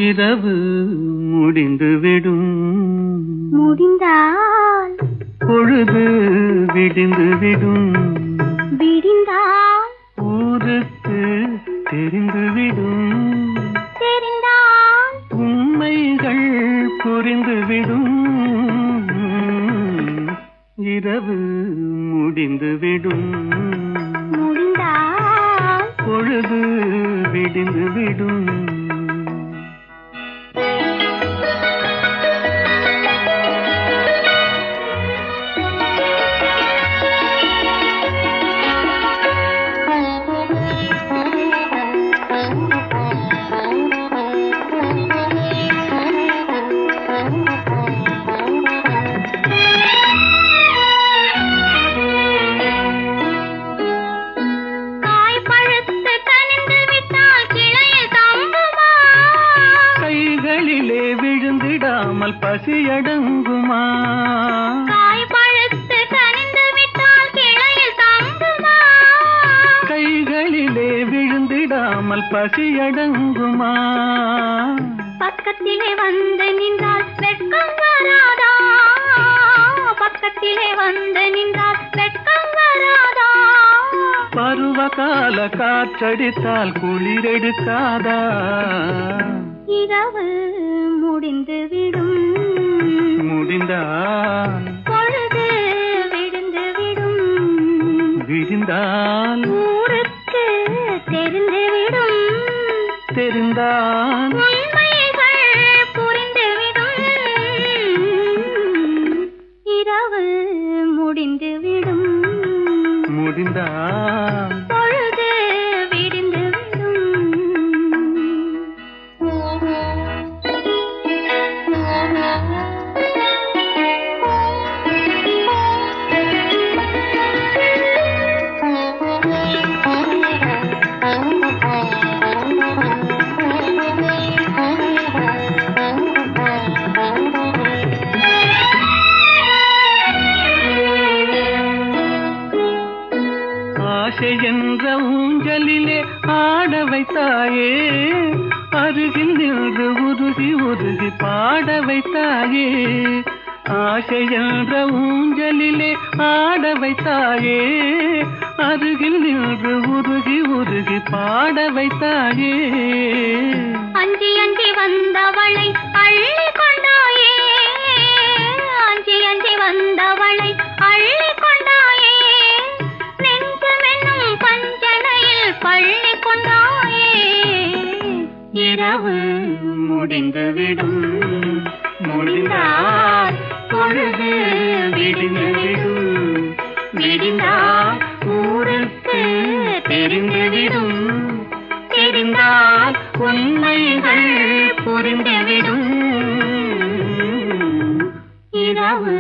இரவு முடிந்துவிடும், முடிந்தால் பொழுது விடிந்துவிடும், விடிந்தால் ஊருக்கு தெரிந்துவிடும், தெரிந்தால் உண்மைகள் புரிந்துவிடும். இரவு முடிந்துவிடும், முடிந்தால் பொழுது விடிந்துவிடும். பசியடங்குமா? காய் பழுத்து கனிந்து விட்டால் கிளையில் தங்குமா? கைகளிலே விழுந்திடாமல் பசியடங்குமா? பக்கத்திலே வந்து நின்றால் வெட்கம் வராதா? பக்கத்திலே வந்து நின்றால் வெட்கம் வராதா? பருவகால காற்றடித்தால் குளிரெடுக்காதா? இரவு முடிந்துவிடும், முடிந்தால் பொழுது விடிந்துவிடும், விடிந்தால் ஊருக்கு தெரிந்துவிடும், தெரிந்தால் உண்மைகள் புரிந்துவிடும். இரவு முடிந்துவிடும், முடிந்தால் பொழுது விடிந்துவிடும். ஆசை என்ற ஊஞ்சலிலே ஆட வைத்தாயே, அருகில் நின்று உருகி உருகி பாட வைத்தாயே. ஆசை என்ற ஊஞ்சலிலே ஆட வைத்தாயே, அருகில் நின்று உருகி உருகி பாட வைத்தாயே. அஞ்சி அஞ்சி வந்தவளை அள்ளி கொண்டாயே, அஞ்சி அஞ்சி வந்தவளை அள்ளி கொண்டாயே. நெஞ்சமென்னும் பஞ்சனையில் பள்ளி கொண்டாயே. இரவு முடிந்துவிடும், முடிந்தால் பொழுது விடிந்துவிடும், விடிந்தால் ஊருக்கு தெரிந்துவிடும், தெரிந்தால் உண்மைகள் புரிந்துவிடும். இரவு